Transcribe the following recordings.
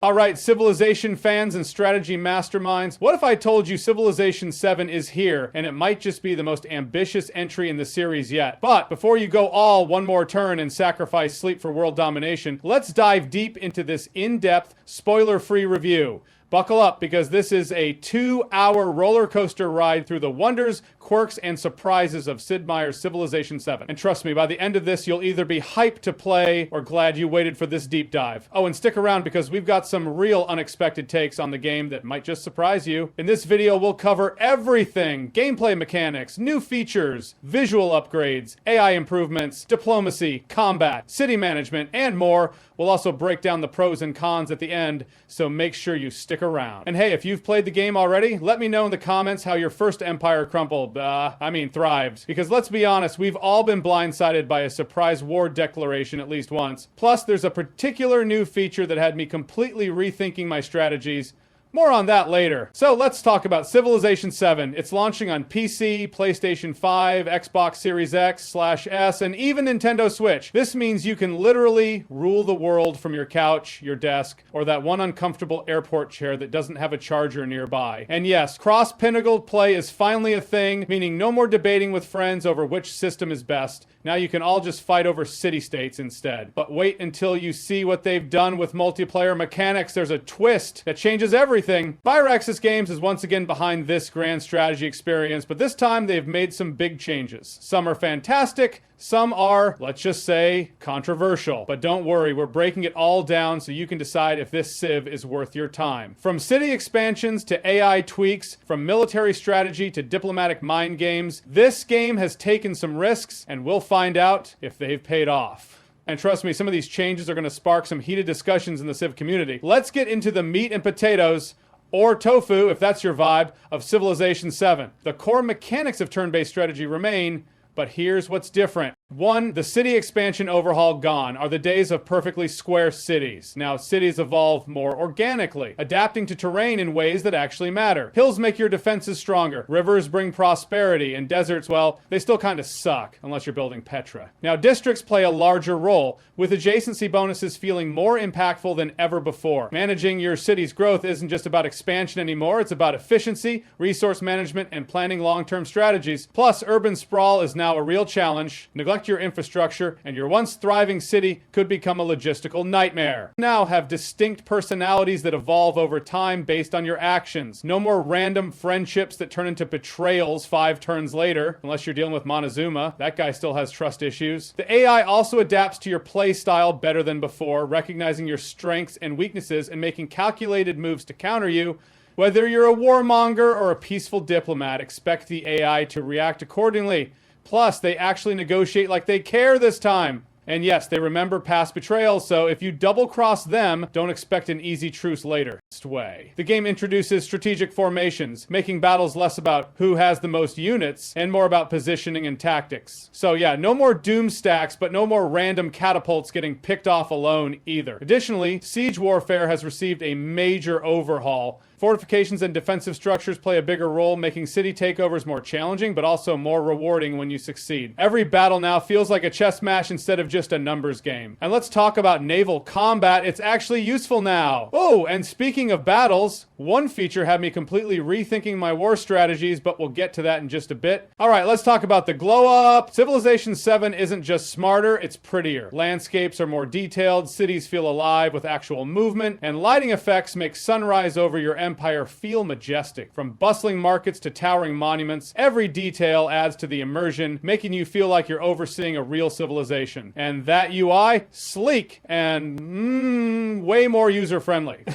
All right, Civilization fans and strategy masterminds, what if I told you Civilization VII is here, and it might just be the most ambitious entry in the series yet? But before you go all one more turn and sacrifice sleep for world domination, let's dive deep into this in-depth, spoiler-free review. Buckle up, because this is a 2-hour roller coaster ride through the wonders, quirks, and surprises of Sid Meier's Civilization VII. And trust me, by the end of this, you'll either be hyped to play or glad you waited for this deep dive. Oh, and stick around, because we've got some real unexpected takes on the game that might just surprise you. In this video, we'll cover everything: gameplay mechanics, new features, visual upgrades, AI improvements, diplomacy, combat, city management, and more. We'll also break down the pros and cons at the end, so make sure you stick around. And hey, if you've played the game already, let me know in the comments how your first empire crumbled. Thrived. Because let's be honest, we've all been blindsided by a surprise war declaration at least once. Plus, there's a particular new feature that had me completely rethinking my strategies. More on that later. So let's talk about Civilization VII. It's launching on PC, PlayStation 5, Xbox Series X/S, and even Nintendo Switch. This means you can literally rule the world from your couch, your desk, or that one uncomfortable airport chair that doesn't have a charger nearby. And yes, cross-pinnacle play is finally a thing, meaning no more debating with friends over which system is best. Now you can all just fight over city-states instead. But wait until you see what they've done with multiplayer mechanics. There's a twist that changes everything. Firaxis Games is once again behind this grand strategy experience, but this time they've made some big changes. Some are fantastic, some are, let's just say, controversial. But don't worry, we're breaking it all down so you can decide if this Civ is worth your time. From city expansions to AI tweaks, from military strategy to diplomatic mind games, this game has taken some risks, and we'll find out if they've paid off. And trust me, some of these changes are going to spark some heated discussions in the Civ community. Let's get into the meat and potatoes, or tofu, if that's your vibe, of Civilization VII. The core mechanics of turn-based strategy remain, but here's what's different. 1, the city expansion overhaul gone are the days of perfectly square cities. Now, cities evolve more organically, adapting to terrain in ways that actually matter. Hills make your defenses stronger. Rivers bring prosperity, and deserts, well, they still kind of suck, unless you're building Petra. Now, districts play a larger role, with adjacency bonuses feeling more impactful than ever before. Managing your city's growth isn't just about expansion anymore, it's about efficiency, resource management, and planning long-term strategies. Plus, urban sprawl is now a real challenge. Neglect your infrastructure, and your once thriving city could become a logistical nightmare. Now have distinct personalities that evolve over time based on your actions. No more random friendships that turn into betrayals 5 turns later, unless you're dealing with Montezuma. That guy still has trust issues. The AI also adapts to your play style better than before, recognizing your strengths and weaknesses and making calculated moves to counter you. Whether you're a warmonger or a peaceful diplomat, expect the AI to react accordingly. Plus, they actually negotiate like they care this time. And yes, they remember past betrayals, so if you double-cross them, don't expect an easy truce later. Way. The game introduces strategic formations, making battles less about who has the most units and more about positioning and tactics. So yeah, no more doom stacks, but no more random catapults getting picked off alone either. Additionally, siege warfare has received a major overhaul. Fortifications and defensive structures play a bigger role, making city takeovers more challenging, but also more rewarding when you succeed. Every battle now feels like a chess match instead of just a numbers game. And let's talk about naval combat. It's actually useful now. Oh, and speaking of battles, one feature had me completely rethinking my war strategies, but we'll get to that in just a bit. All right, let's talk about the glow up. Civilization VII isn't just smarter, it's prettier. Landscapes are more detailed, cities feel alive with actual movement, and lighting effects make sunrise over your empire feel majestic. From bustling markets to towering monuments, every detail adds to the immersion, making you feel like you're overseeing a real civilization. And that UI, sleek and way more user-friendly.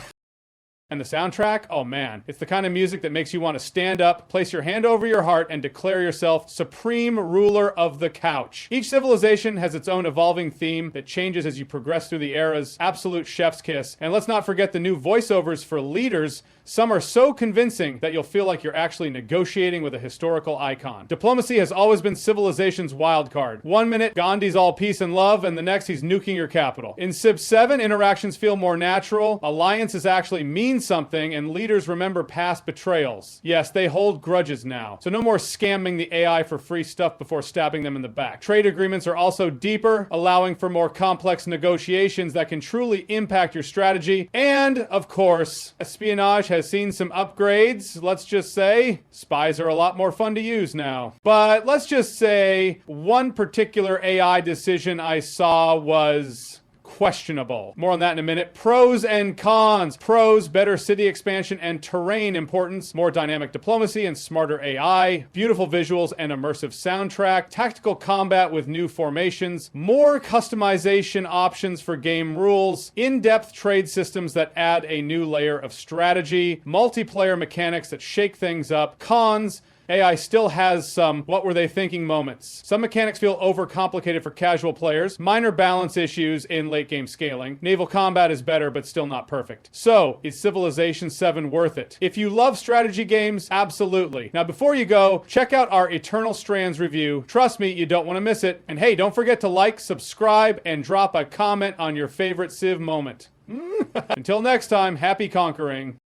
And the soundtrack? Oh man, it's the kind of music that makes you want to stand up, place your hand over your heart, and declare yourself supreme ruler of the couch. Each civilization has its own evolving theme that changes as you progress through the eras. Absolute chef's kiss. And let's not forget the new voiceovers for leaders. Some are so convincing that you'll feel like you're actually negotiating with a historical icon. Diplomacy has always been civilization's wild card. One minute, Gandhi's all peace and love, and the next, he's nuking your capital. In Civ 7, interactions feel more natural. Alliances actually mean mean something, and leaders remember past betrayals. Yes, they hold grudges now. So no more scamming the AI for free stuff before stabbing them in the back. Trade agreements are also deeper, allowing for more complex negotiations that can truly impact your strategy. And, of course, espionage has seen some upgrades. Let's just say spies are a lot more fun to use now. But let's just say one particular AI decision I saw was questionable. More on that in a minute. Pros and cons. Pros, better city expansion and terrain importance, more dynamic diplomacy and smarter AI, beautiful visuals and immersive soundtrack, tactical combat with new formations, more customization options for game rules, in-depth trade systems that add a new layer of strategy, multiplayer mechanics that shake things up. Cons, AI still has some what were they thinking moments. Some mechanics feel overcomplicated for casual players, minor balance issues in late game scaling. Naval combat is better, but still not perfect. So, is Civilization VII worth it? If you love strategy games, absolutely. Now before you go, check out our Eternal Strands review. Trust me, you don't want to miss it. And hey, don't forget to like, subscribe, and drop a comment on your favorite Civ moment. Until next time, happy conquering.